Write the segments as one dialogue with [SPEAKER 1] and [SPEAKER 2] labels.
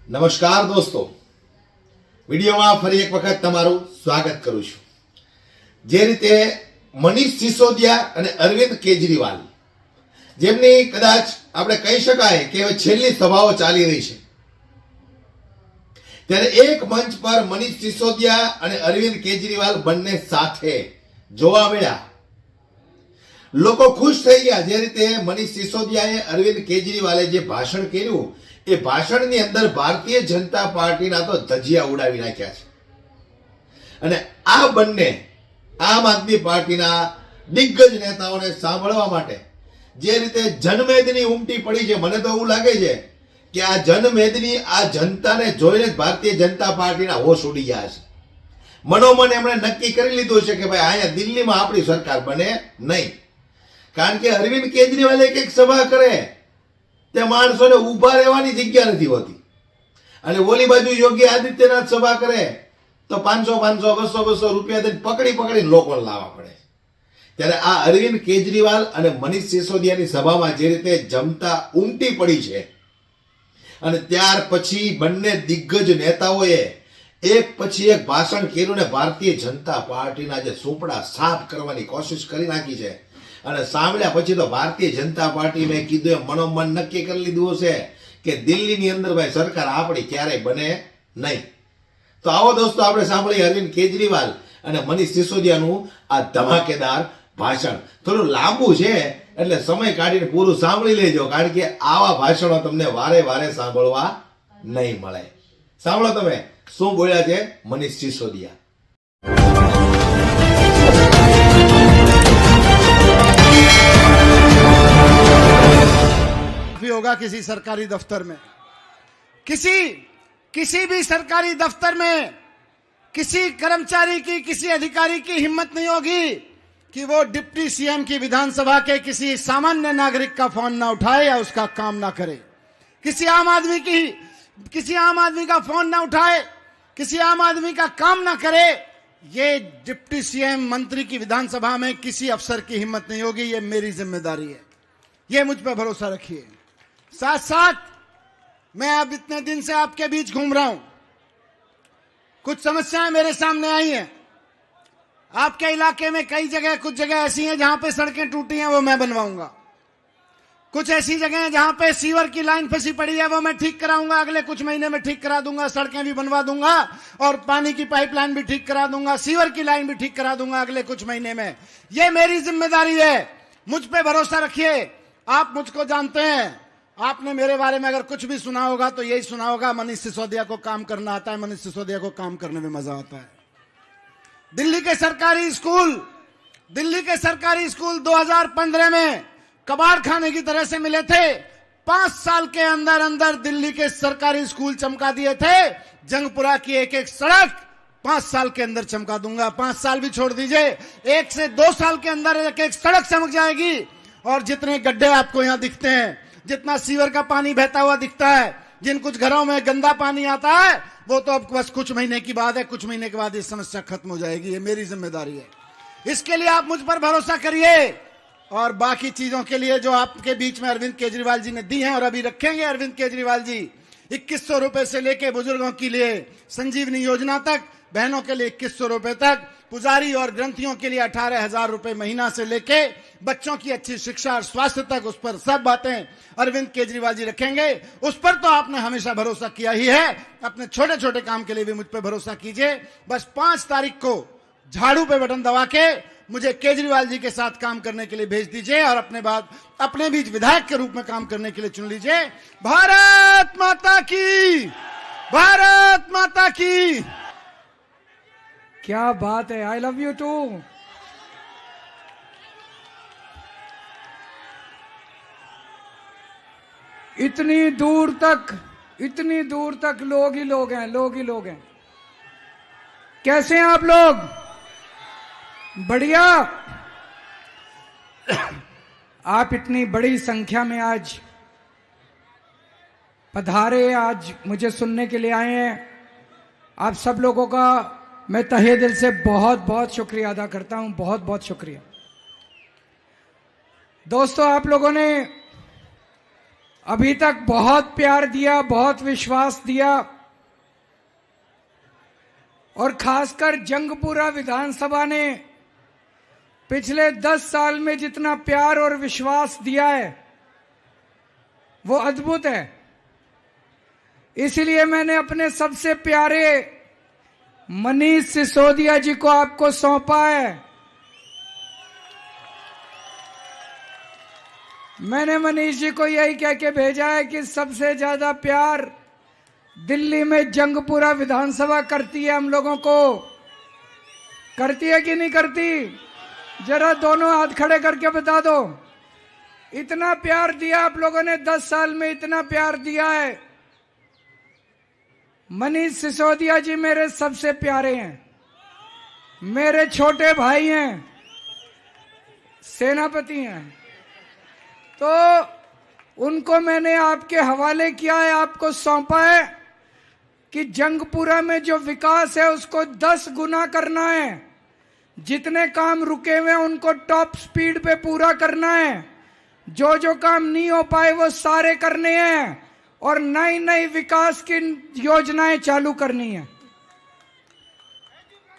[SPEAKER 1] નમસ્કાર દોસ્તો, વિડીયોમાં ફરી એક વખત તમારું સ્વાગત કરું છું। જે રીતે મનીષ સિસોદિયા અને અરવિંદ કેજરીવાલ, જેમની કદાચ આપણે કહી શકાય કે હવે છેલ્લી સભાઓ ચાલી રહી છે, ત્યારે એક મંચ પર મનીષ સિસોદિયા અને અરવિંદ કેજરીવાલ બંને સાથે જોવા મળ્યા। લોકો ખુશ થઈ ગયા। જે રીતે મનીષ સિસોદિયાએ અરવિંદ કેજરીવાલે જે ભાષણ કર્યું, એ ભાષણની અંદર ભારતીય જનતા પાર્ટીના તો ધજિયા ઉડાવી નાખ્યા છે। અને આ બંને આમ આદમી પાર્ટીના દિગ્ગજ નેતાઓને સાંભળવા માટે જે રીતે જનમેદની ઉમટી પડી છે, મને તો એવું લાગે છે કે આ જનમેદની આ જનતાને જોઈને જ ભારતીય જનતા પાર્ટીના હોશ ઉડી ગયા છે। મનોમન એમણે નક્કી કરી લીધું છે કે ભાઈ અહીંયા દિલ્હીમાં આપણી સરકાર બને નહીં, કારણ કે અરવિંદ કેજરીવાલ એક સભા કરે તે માણસોને ઊભા રહેવાની જગ્યા નથી હોતી, અને ઓલી બાજુ યોગી આદિત્યનાથ સભા કરે તો 500 200 રૂપિયા દઈને પકડી લોકોને લાવવા પડે। ત્યારે આ અરવિંદ કેજરીવાલ અને મનીષ સિસોદિયાની સભામાં જે રીતે જમતા ઉમટી પડી છે, અને ત્યાર પછી બંને દિગ્ગજ નેતાઓએ એક પછી એક ભાષણ કર્યું ને ભારતીય જનતા પાર્ટીના જે સુપડા સાફ કરવાની કોશિશ કરી નાખી છે। અને સાંભળ્યા પછી તો ભારતીય જનતા પાર્ટી મેં કીધું એમ મનોમન નક્કી કરી લીધું હશે કે દિલ્હીની અંદર ભાઈ સરકાર આપણી ક્યારેય બને નહીં। તો આવો દોસ્તો, આપણે સાંભળીએ અરવિંદ કેજરીવાલ અને મનીષ સિસોદિયાનું આ ધમાકેદાર ભાષણ। થોડું લાંબુ છે એટલે સમય કાઢીને પૂરું સાંભળી લેજો, કારણ કે આવા ભાષણો તમને વારે વારે સાંભળવા નહીં મળે। સાંભળો તમે શું બોલ્યા છે મનીષ સિસોદિયા।
[SPEAKER 2] होगा किसी सरकारी दफ्तर में, किसी भी सरकारी दफ्तर में किसी कर्मचारी की, किसी अधिकारी की हिम्मत नहीं होगी कि वो डिप्टी सीएम की विधानसभा के किसी सामान्य नागरिक का फोन ना उठाए या उसका काम ना करे। किसी आम आदमी का फोन ना उठाए, किसी आम आदमी का काम ना करे। ये डिप्टी सीएम मंत्री की विधानसभा में किसी अफसर की हिम्मत नहीं होगी। ये मेरी जिम्मेदारी है, ये मुझ पर भरोसा रखिए। साथ साथ मैं अब इतने दिन से आपके बीच घूम रहा हूं, कुछ समस्याएं मेरे सामने आई हैं। आपके इलाके में कुछ जगह ऐसी हैं जहां पे सड़कें टूटी हैं, वो मैं बनवाऊंगा। कुछ ऐसी जगह हैं जहां पे सीवर की लाइन फंसी पड़ी है, वो मैं ठीक कराऊंगा। अगले कुछ महीने में ठीक करा दूंगा, सड़कें भी बनवा दूंगा और पानी की पाइपलाइन भी ठीक करा दूंगा, सीवर की लाइन भी ठीक करा दूंगा अगले कुछ महीने में। ये मेरी जिम्मेदारी है, मुझ पे भरोसा रखिए। आप मुझको जानते हैं, आपने मेरे बारे में अगर कुछ भी सुना होगा तो यही सुना होगा, मनीष सिसोदिया को काम करना आता है, मनीष सिसोदिया को काम करने में मजा आता है। दिल्ली के सरकारी स्कूल 2015 में कबाड़ खाने की तरह से मिले थे। 5 साल के अंदर दिल्ली के सरकारी स्कूल चमका दिए थे। जंगपुरा की एक सड़क 5 साल के अंदर चमका दूंगा। 5 साल भी छोड़ दीजिए, 1 से 2 साल के अंदर एक सड़क चमक जाएगी। और जितने गड्ढे आपको यहां दिखते हैं, जितना सीवर का पानी बहता हुआ दिखता है, जिन कुछ घरों में गंदा पानी आता है, वो तो अब बस कुछ महीने की बात है। कुछ महीने के बाद ये समस्या खत्म हो जाएगी। ये मेरी जिम्मेदारी है, इसके लिए आप मुझ पर भरोसा करिए। और बाकी चीजों के लिए जो आपके बीच में अरविंद केजरीवाल जी ने दी हैं और अभी रखेंगे अरविंद केजरीवाल जी, 2100 रुपए से लेके बुजुर्गों के लिए संजीवनी योजना तक, बहनों के लिए 2100 रुपए तक, पुजारी और ग्रंथियों के लिए 18,000 रुपए महीना से लेके बच्चों की अच्छी शिक्षा और स्वास्थ्य तक, उस पर सब बातें अरविंद केजरीवाल जी रखेंगे। उस पर तो आपने हमेशा भरोसा किया ही है। अपने छोटे छोटे काम के लिए भी मुझ पर भरोसा कीजिए। बस 5 तारीख को झाड़ू पे बटन दबा के मुझे केजरीवाल जी के साथ काम करने के लिए भेज दीजिए और अपने बीच विधायक के रूप में काम करने के लिए चुन लीजिए। भारत माता की, भारत माता की।
[SPEAKER 3] क्या बात है, आई लव यू टू। इतनी दूर तक लोग ही लोग हैं। कैसे हैं आप लोग? बढ़िया। आप इतनी बड़ी संख्या में आज पधारे, आज मुझे सुनने के लिए आए हैं। आप सब लोगों का मैं तहे दिल से बहुत बहुत शुक्रिया अदा करता हूं, बहुत बहुत शुक्रिया। दोस्तों, आप लोगों ने अभी तक बहुत प्यार दिया, बहुत विश्वास दिया, और खासकर जंगपुरा विधानसभा ने पिछले 10 साल में जितना प्यार और विश्वास दिया है वो अद्भुत है। इसलिए मैंने अपने सबसे प्यारे मनीष सिसोदिया जी को आपको सौंपा है। मैंने मनीष जी को यही कह के भेजा है कि सबसे ज्यादा प्यार दिल्ली में जंगपुरा विधानसभा करती है, हम लोगों को करती है कि नहीं करती? जरा दोनों हाथ खड़े करके बता दो। इतना प्यार दिया आप लोगों ने, 10 साल में इतना प्यार दिया है। मनीष सिसोदिया जी मेरे सबसे प्यारे हैं, मेरे छोटे भाई हैं, सेनापति हैं, तो उनको मैंने आपके हवाले किया है, आपको सौंपा है कि जंगपुरा में जो विकास है उसको 10 गुना करना है। जितने काम रुके हुए हैं उनको टॉप स्पीड पे पूरा करना है। जो जो काम नहीं हो पाए वो सारे करने हैं और नई नई विकास की योजनाएं चालू करनी है।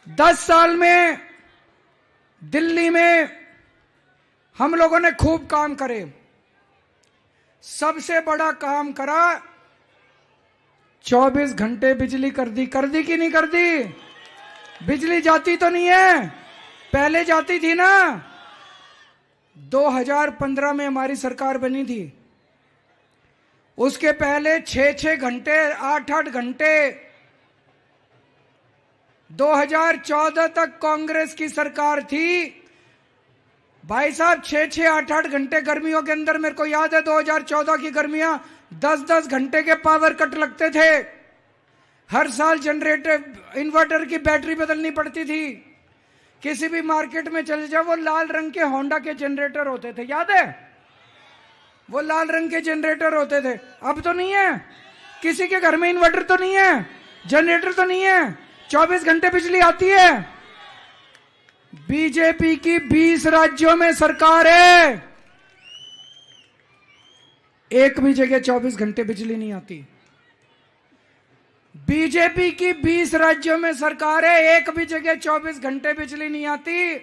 [SPEAKER 3] 10 साल में दिल्ली में हम लोगों ने खूब काम करे। सबसे बड़ा काम करा, 24 घंटे बिजली कर दी कि नहीं कर दी? बिजली जाती तो नहीं है, पहले जाती थी ना। 2015 में हमारी सरकार बनी थी, उसके पहले 6-6 घंटे 8-8 घंटे 2014 तक कांग्रेस की सरकार थी। भाई साहब 6-6 8-8 घंटे गर्मियों के अंदर, मेरे को याद है 2014 की गर्मियां 10-10 घंटे के पावर कट लगते थे। हर साल जनरेटर इन्वर्टर की बैटरी बदलनी पड़ती थी। किसी भी मार्केट में चले जाओ वो लाल रंग के होंडा के जनरेटर होते थे, याद है? वो लाल रंग के जनरेटर होते थे। अब तो नहीं है, किसी के घर में इन्वर्टर तो नहीं है, जनरेटर तो नहीं है, 24 घंटे बिजली आती है। बीजेपी की 20 राज्यों में सरकार है, एक भी जगह 24 घंटे बिजली नहीं आती। बीजेपी की 20 राज्यों में सरकार है, एक भी जगह 24 घंटे बिजली नहीं आती।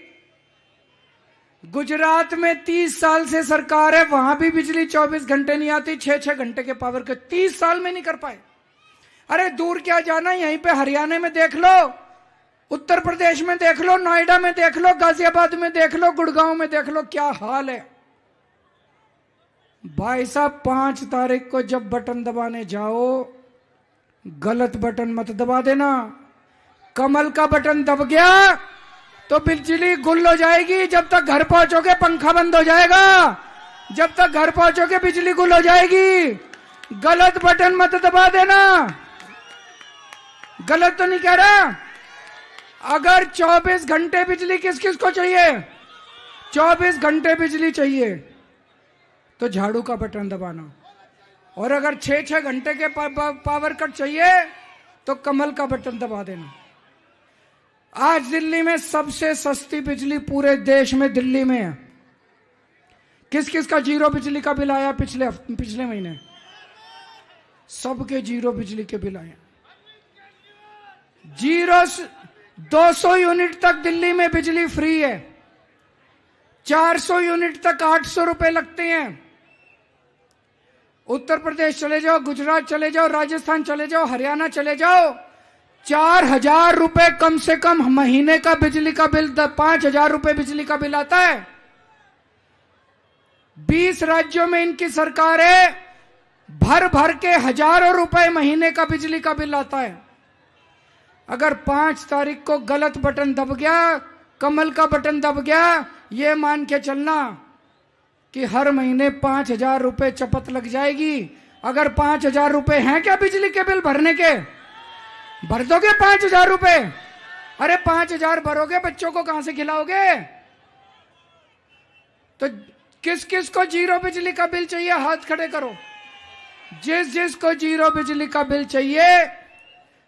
[SPEAKER 3] गुजरात में 30 साल से सरकार है, वहां भी बिजली 24 घंटे नहीं आती, 6-6 घंटे के पावर के 30 साल में नहीं कर पाए। अरे दूर क्या जाना, यहीं पे हरियाणा में देख लो, उत्तर प्रदेश में देख लो, नोएडा में देख लो, गाजियाबाद में देख लो, गुड़गांव में देख लो, क्या हाल है। भाई साहब 5 तारीख को जब बटन दबाने जाओ, गलत बटन मत दबा देना। कमल का बटन दब गया तो बिजली गुल हो जाएगी, जब तक घर पहुंचोगे पंखा बंद हो जाएगा, जब तक घर पहुंचोगे बिजली गुल हो जाएगी। गलत बटन मत दबा देना। गलत तो नहीं कह रहा। अगर 24 घंटे बिजली किस किस को चाहिए, 24 घंटे बिजली चाहिए तो झाड़ू का बटन दबाना, और अगर 6-6 घंटे के पावर कट चाहिए तो कमल का बटन दबा देना। आज दिल्ली में सबसे सस्ती बिजली पूरे देश में दिल्ली में है। किस किस का जीरो बिजली का बिल आया पिछले महीने? सबके जीरो बिजली के बिल आए। जीरो 200 यूनिट तक दिल्ली में बिजली फ्री है, 400 यूनिट तक 800 रुपए लगते हैं। उत्तर प्रदेश चले जाओ, गुजरात चले जाओ, राजस्थान चले जाओ, हरियाणा चले जाओ, 4000 रुपए कम से कम महीने का बिजली का बिल, 5000 रुपए बिजली का बिल आता है। 20 राज्यों में इनकी सरकार है, भर भर के हजारों रुपए महीने का बिजली का बिल आता है। अगर 5 तारीख को गलत बटन दब गया, कमल का बटन दब गया, ये मान के चलना कि हर महीने 5000 रुपए चपत लग जाएगी। अगर 5000 रुपए हैं क्या बिजली के बिल भरने के? भर दोगे 5000 रुपए? अरे 5000 भरोगे, बच्चों को कहां से खिलाओगे? तो किस किस को जीरो बिजली का बिल चाहिए, हाथ खड़े करो। जिस जिस को जीरो बिजली का बिल चाहिए,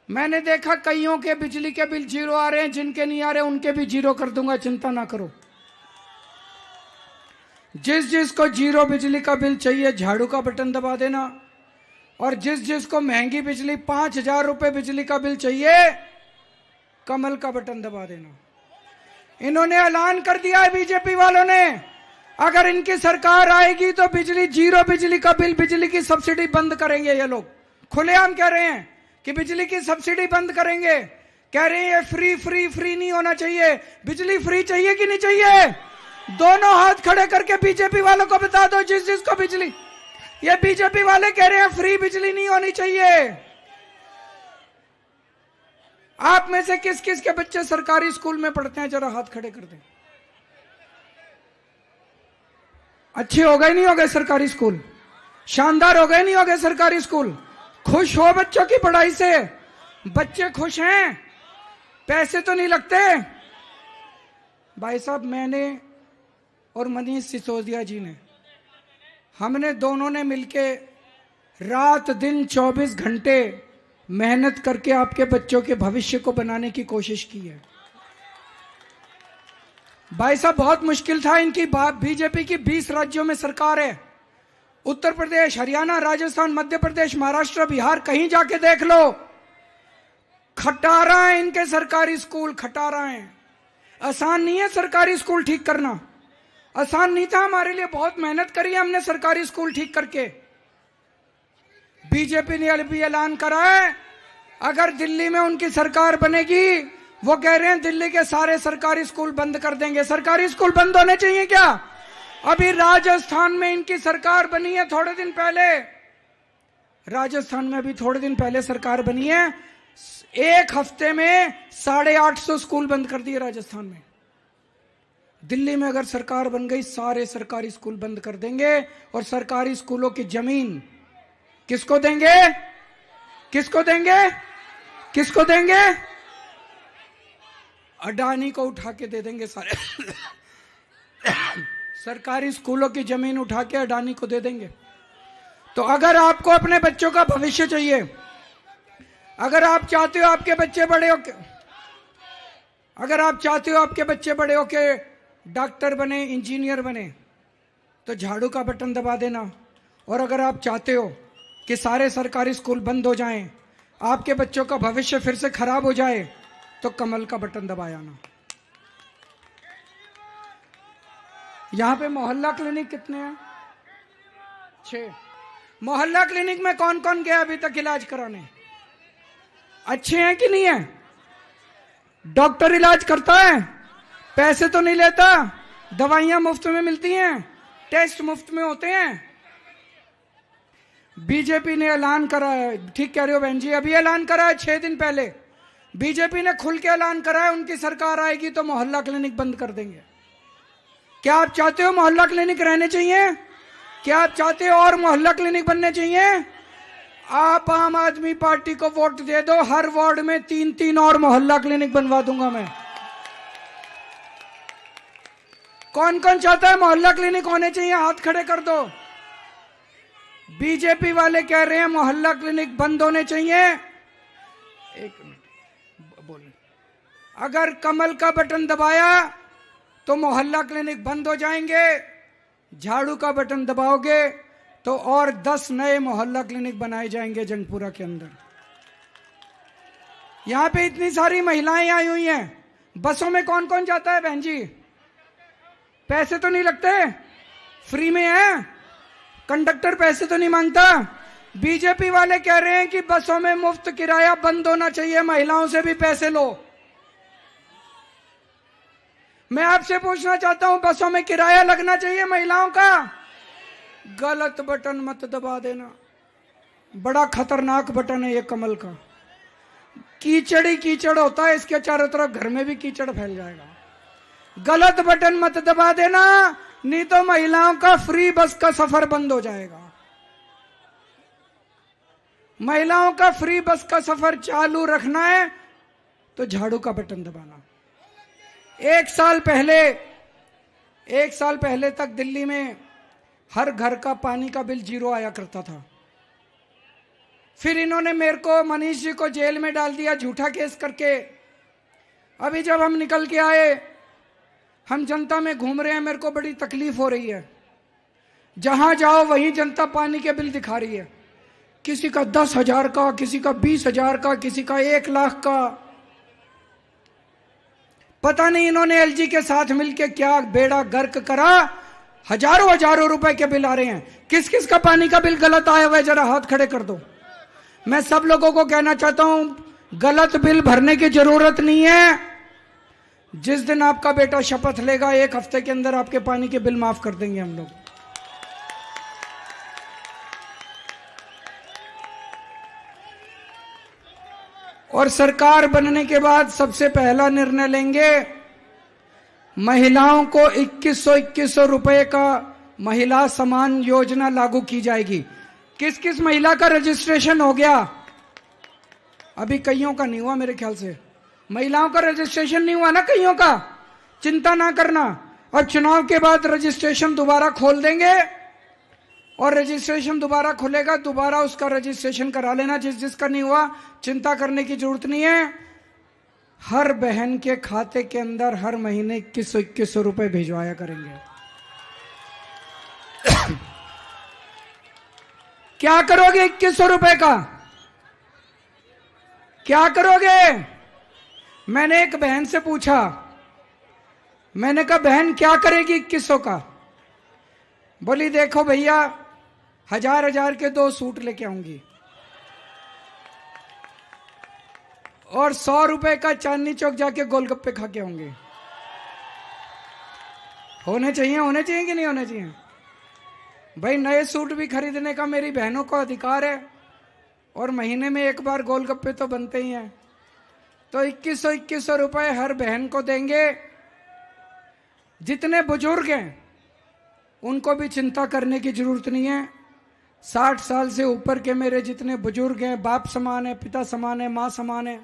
[SPEAKER 3] मैंने देखा कईयों के बिजली के बिल जीरो आ रहे हैं, जिनके नहीं आ रहे उनके भी जीरो कर दूंगा, चिंता ना करो। जिस जिसको जीरो बिजली का बिल चाहिए झाड़ू का बटन दबा देना, और जिस जिसको महंगी बिजली 5,000 रुपए बिजली का बिल चाहिए कमल का बटन दबा देना। इन्होंने ऐलान कर दिया है बीजेपी वालों ने, अगर इनकी सरकार आएगी तो बिजली जीरो बिजली का बिल, बिजली की सब्सिडी बंद करेंगे। ये लोग खुलेआम कह रहे हैं कि बिजली की सब्सिडी बंद करेंगे। कह रहे हैं फ्री फ्री फ्री नहीं होना चाहिए, बिजली फ्री चाहिए कि नहीं चाहिए? दोनों हाथ खड़े करके बीजेपी वालों को बता दो जिस जिसको बिजली, ये बीजेपी वाले कह रहे हैं फ्री बिजली नहीं होनी चाहिए। आप में से किस किस के बच्चे सरकारी स्कूल में पढ़ते हैं, जरा हाथ खड़े कर दें। अच्छे हो गए नहीं हो गए सरकारी स्कूल? शानदार हो गए नहीं हो गए सरकारी स्कूल? खुश हो बच्चों की पढ़ाई से? बच्चे खुश हैं? पैसे तो नहीं लगते? भाई साहब, मैंने और मनीष सिसोदिया जी ने, हमने दोनों ने मिलके रात दिन 24 घंटे मेहनत करके आपके बच्चों के भविष्य को बनाने की कोशिश की है। भाई साहब, बहुत मुश्किल था। इनकी बीजेपी की 20 राज्यों में सरकार है, उत्तर प्रदेश, हरियाणा, राजस्थान, मध्य प्रदेश, महाराष्ट्र, बिहार, कहीं जाके देख लो, खटारा है इनके सरकारी स्कूल, खटारा है। आसान नहीं है सरकारी स्कूल ठीक करना, आसान नहीं था हमारे लिए, बहुत मेहनत करी है हमने सरकारी स्कूल ठीक करके। बीजेपी ने अभी ऐलान करा है अगर दिल्ली में उनकी सरकार बनेगी, वो कह रहे हैं दिल्ली के सारे सरकारी स्कूल बंद कर देंगे। सरकारी स्कूल बंद होने चाहिए क्या? अभी राजस्थान में इनकी सरकार बनी है थोड़े दिन पहले, राजस्थान में अभी थोड़े दिन पहले सरकार बनी है, एक हफ्ते में 850 स्कूल बंद कर दिए राजस्थान में। दिल्ली में अगर सरकार बन गई, सारे सरकारी स्कूल बंद कर देंगे, और सरकारी स्कूलों की जमीन किसको देंगे? किसको देंगे? किसको देंगे? अडानी को उठा के दे देंगे सारे सरकारी स्कूलों की जमीन उठा के अडानी को दे देंगे। तो अगर आपको अपने बच्चों का भविष्य चाहिए, अगर आप चाहते हो आपके बच्चे बड़े होके, अगर आप चाहते हो आपके बच्चे बड़े होके डॉक्टर बने, इंजीनियर बने, तो झाड़ू का बटन दबा देना। और अगर आप चाहते हो कि सारे सरकारी स्कूल बंद हो जाएं, आपके बच्चों का भविष्य फिर से खराब हो जाए, तो कमल का बटन दबाया ना। यहां पे मोहल्ला क्लिनिक कितने हैं? 6। मोहल्ला क्लिनिक में कौन कौन गया अभी तक इलाज कराने? अच्छे हैं कि नहीं है? डॉक्टर इलाज करता है, पैसे तो नहीं लेता, दवाइयां मुफ्त में मिलती हैं, टेस्ट मुफ्त में होते हैं। बीजेपी ने ऐलान करा है, ठीक कह रहे हो बहन जी, अभी ऐलान करा है 6 दिन पहले बीजेपी ने खुल के ऐलान करा है उनकी सरकार आएगी तो मोहल्ला क्लिनिक बंद कर देंगे। क्या आप चाहते हो मोहल्ला क्लिनिक रहने चाहिए? क्या आप चाहते हो और मोहल्ला क्लिनिक बनने चाहिए? आप आम आदमी पार्टी को वोट दे दो, हर वार्ड में 3-3 और मोहल्ला क्लिनिक बनवा दूंगा मैं। कौन कौन चाहता है मोहल्ला क्लिनिक होने चाहिए? हाथ खड़े कर दो। बीजेपी वाले कह रहे हैं मोहल्ला क्लिनिक बंद होने चाहिए। एक मिनट बोले, अगर कमल का बटन दबाया तो मोहल्ला क्लिनिक बंद हो जाएंगे, झाड़ू का बटन दबाओगे तो और 10 नए मोहल्ला क्लिनिक बनाए जाएंगे जंगपुरा के अंदर। यहां पे इतनी सारी महिलाएं आई हुई हैं, बसों में कौन कौन जाता है बहन जी? पैसे तो नहीं लगते, फ्री में है, कंडक्टर पैसे तो नहीं मांगता। बीजेपी वाले कह रहे हैं कि बसों में मुफ्त किराया बंद होना चाहिए, महिलाओं से भी पैसे लो। मैं आपसे पूछना चाहता हूं, बसों में किराया लगना चाहिए महिलाओं का? गलत बटन मत दबा देना, बड़ा खतरनाक बटन है ये कमल का। कीचड़ ही कीचड़ होता है, इसके चारों तरफ घर में भी कीचड़ फैल जाएगा। गलत बटन मत दबा देना, नहीं तो महिलाओं का फ्री बस का सफर बंद हो जाएगा। महिलाओं का फ्री बस का सफर चालू रखना है तो झाड़ू का बटन दबाना। एक साल पहले तक दिल्ली में हर घर का पानी का बिल 0 आया करता था। फिर इन्होंने मेरे को, मनीष जी को जेल में डाल दिया झूठा केस करके। अभी जब हम निकल के आए, हम जनता में घूम रहे हैं, मेरे को बड़ी तकलीफ हो रही है। जहां जाओ वहीं जनता पानी के बिल दिखा रही है, किसी का 10,000 का, किसी का 20,000 का, किसी का 1,00,000 का। पता नहीं इन्होंने एलजी के साथ मिलकर क्या बेड़ा गर्क करा, हजारों हजारों रुपए के बिल आ रहे हैं। किस किस का पानी का बिल गलत आया हुआ है, जरा हाथ खड़े कर दो। मैं सब लोगों को कहना चाहता हूं, गलत बिल भरने की जरूरत नहीं है। जिस दिन आपका बेटा शपथ लेगा, 1 हफ्ते के अंदर आपके पानी के बिल माफ कर देंगे हम लोग। और सरकार बनने के बाद सबसे पहला निर्णय लेंगे, महिलाओं को 2100 रुपए का महिला सम्मान योजना लागू की जाएगी। किस किस महिला का रजिस्ट्रेशन हो गया? अभी कईयों का नहीं हुआ मेरे ख्याल से। महिलाओं का रजिस्ट्रेशन नहीं हुआ ना कईयों का? चिंता ना करना, अब चुनाव के बाद रजिस्ट्रेशन दोबारा खोल देंगे और रजिस्ट्रेशन दोबारा खुलेगा, दोबारा उसका रजिस्ट्रेशन करा लेना। जिसका नहीं हुआ, चिंता करने की जरूरत नहीं है। हर बहन के खाते के अंदर हर महीने 2100 रुपए भिजवाया करेंगे। क्या करोगे 2100 रुपए का? क्या करोगे? मैंने एक बहन से पूछा, मैंने कहा बहन क्या करेगी 2100 का? बोली देखो भैया, 1000 के 2 सूट लेके आऊंगी और 100 रुपए का चांदनी चौक जाके गोलगप्पे खा के आऊंगी। होने चाहिए कि नहीं होने चाहिए? भाई नए सूट भी खरीदने का मेरी बहनों को अधिकार है और महीने में एक बार गोलगप्पे तो बनते ही हैं। तो 2100 रुपए हर बहन को देंगे। जितने बुजुर्ग हैं उनको भी चिंता करने की जरूरत नहीं है। 60 साल से ऊपर के मेरे जितने बुजुर्ग हैं, बाप समान है, पिता समान है, माँ समान है,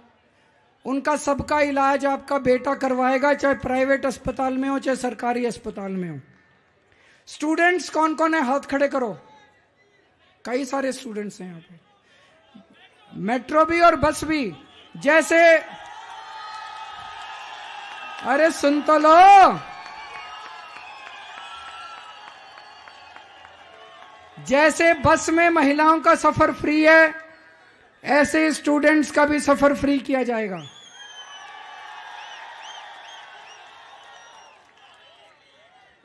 [SPEAKER 3] उनका सबका इलाज आपका बेटा करवाएगा, चाहे प्राइवेट अस्पताल में हो चाहे सरकारी अस्पताल में हो। स्टूडेंट्स कौन कौन है? हाथ खड़े करो। कई सारे स्टूडेंट्स हैं यहाँ पे, मेट्रो भी और बस भी। जैसे अरे सुन तो लो, जैसे बस में महिलाओं का सफर फ्री है, ऐसे स्टूडेंट्स का भी सफर फ्री किया जाएगा।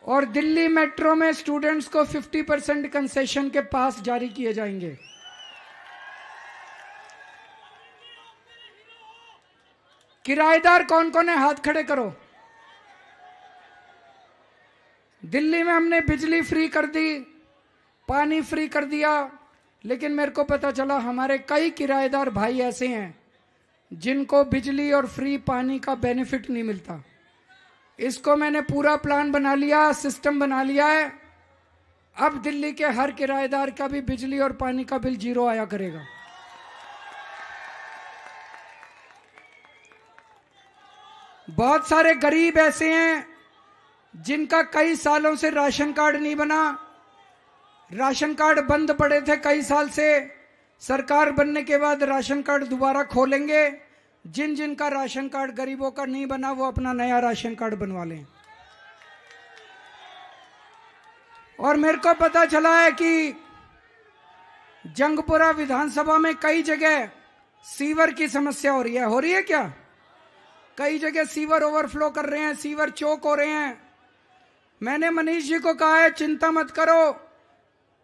[SPEAKER 3] और दिल्ली मेट्रो में स्टूडेंट्स को 50% कंसेशन के पास जारी किए जाएंगे। किराएदार कौन कौन है? हाथ खड़े करो। दिल्ली में हमने बिजली फ्री कर दी, पानी फ्री कर दिया, लेकिन मेरे को पता चला हमारे कई किराएदार भाई ऐसे हैं जिनको बिजली और फ्री पानी का बेनिफिट नहीं मिलता। इसको मैंने पूरा प्लान बना लिया, सिस्टम बना लिया है। अब दिल्ली के हर किराएदार का भी बिजली और पानी का बिल 0 आया करेगा। बहुत सारे गरीब ऐसे हैं जिनका कई सालों से राशन कार्ड नहीं बना, राशन कार्ड बंद पड़े थे कई साल से। सरकार बनने के बाद राशन कार्ड दोबारा खोलेंगे। जिन जिन का राशन कार्ड गरीबों का नहीं बना, वो अपना नया राशन कार्ड बनवा लें। और मेरे को पता चला है कि जंगपुरा विधानसभा में कई जगह सीवर की समस्या हो रही है। हो रही है क्या? कई जगह सीवर ओवरफ्लो कर रहे हैं, सीवर चोक हो रहे हैं। मैंने मनीष जी को कहा है चिंता मत करो,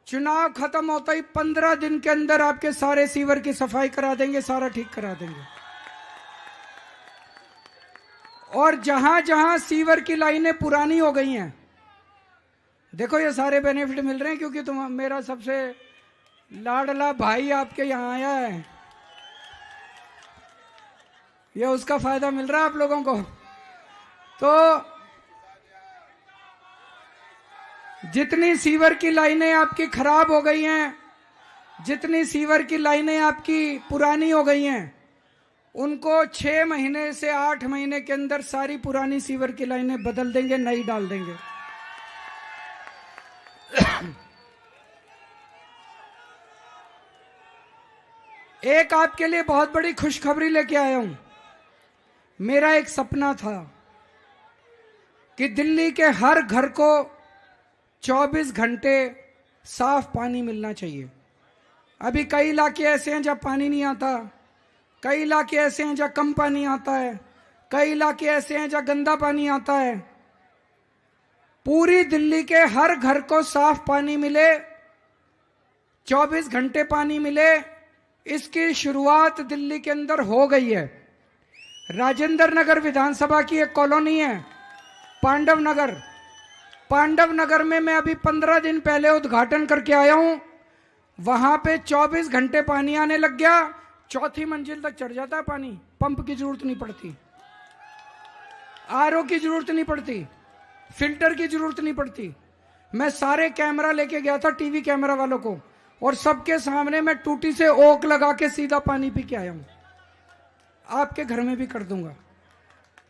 [SPEAKER 3] चुनाव खत्म होता ही 15 दिन के अंदर आपके सारे सीवर की सफाई करा देंगे, सारा ठीक करा देंगे। और जहां जहां सीवर की लाइनें पुरानी हो गई हैं, देखो ये सारे बेनिफिट मिल रहे हैं क्योंकि तुम मेरा सबसे लाडला भाई आपके यहां आया है, ये उसका फायदा मिल रहा है आप लोगों को। तो जितनी सीवर की लाइनें आपकी खराब हो गई हैं, जितनी सीवर की लाइनें आपकी पुरानी हो गई हैं, उनको 6 महीने से 8 महीने के अंदर सारी पुरानी सीवर की लाइनें बदल देंगे, नई डाल देंगे। एक आपके लिए बहुत बड़ी खुशखबरी लेके आया हूं। मेरा एक सपना था कि दिल्ली के हर घर को 24 घंटे साफ पानी मिलना चाहिए। अभी कई इलाके ऐसे हैं जहाँ पानी नहीं आता, कई इलाके ऐसे हैं जहाँ कम पानी आता है, कई इलाके ऐसे हैं जहाँ गंदा पानी आता है। पूरी दिल्ली के हर घर को साफ पानी मिले, 24 घंटे पानी मिले, इसकी शुरुआत दिल्ली के अंदर हो गई है। राजेंद्र नगर विधानसभा की एक कॉलोनी है पांडव नगर। पांडव नगर में मैं अभी 15 दिन पहले उद्घाटन करके आया हूं। वहां पे 24 घंटे पानी आने लग गया, चौथी मंजिल तक चढ़ जाता है पानी। पंप की जरूरत नहीं पड़ती, आरओ की जरूरत नहीं पड़ती, फिल्टर की जरूरत नहीं पड़ती। मैं सारे कैमरा लेके गया था, टीवी कैमरा वालों को, और सबके सामने मैं टूटी से ओक लगा के सीधा पानी पी के आया हूं। आपके घर में भी कर दूंगा।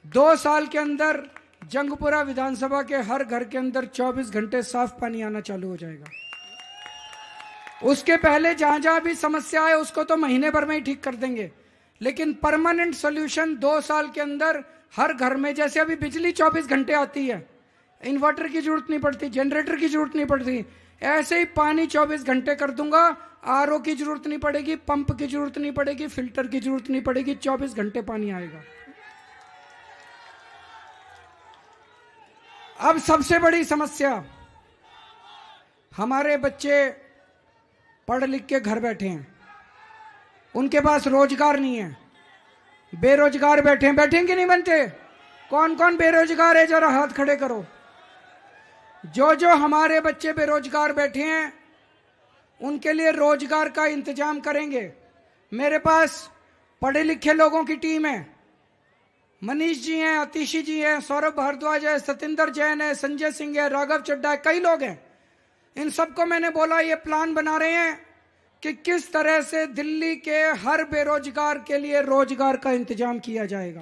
[SPEAKER 3] 2 साल के अंदर जंगपुरा विधानसभा के हर घर के अंदर 24 घंटे साफ पानी आना चालू हो जाएगा। उसके पहले जहां जहां भी समस्या है उसको तो महीने भर में ही ठीक कर देंगे, लेकिन परमानेंट सॉल्यूशन 2 साल के अंदर हर घर में। जैसे अभी बिजली 24 घंटे आती है, इन्वर्टर की जरूरत नहीं पड़ती, जनरेटर की जरूरत नहीं पड़ती, ऐसे ही पानी 24 घंटे कर दूंगा। आरओ की जरूरत नहीं पड़ेगी, पंप की जरूरत नहीं पड़ेगी, फिल्टर की जरूरत नहीं पड़ेगी, 24 घंटे पानी आएगा। अब सबसे बड़ी समस्या, हमारे बच्चे पढ़ लिख के घर बैठे हैं, उनके पास रोजगार नहीं है, बेरोजगार बैठे हैं। बैठेंगे नहीं बनते? कौन कौन बेरोजगार है, जरा हाथ खड़े करो। जो जो हमारे बच्चे बेरोजगार बैठे हैं उनके लिए रोजगार का इंतजाम करेंगे। मेरे पास पढ़े लिखे लोगों की टीम है, मनीष जी हैं, अतिशी जी हैं, सौरभ भारद्वाज है, सतिंदर जैन है, संजय सिंह है, राघव चड्डा है, कई लोग हैं। इन सबको मैंने बोला ये प्लान बना रहे हैं कि किस तरह से दिल्ली के हर बेरोजगार के लिए रोजगार का इंतजाम किया जाएगा।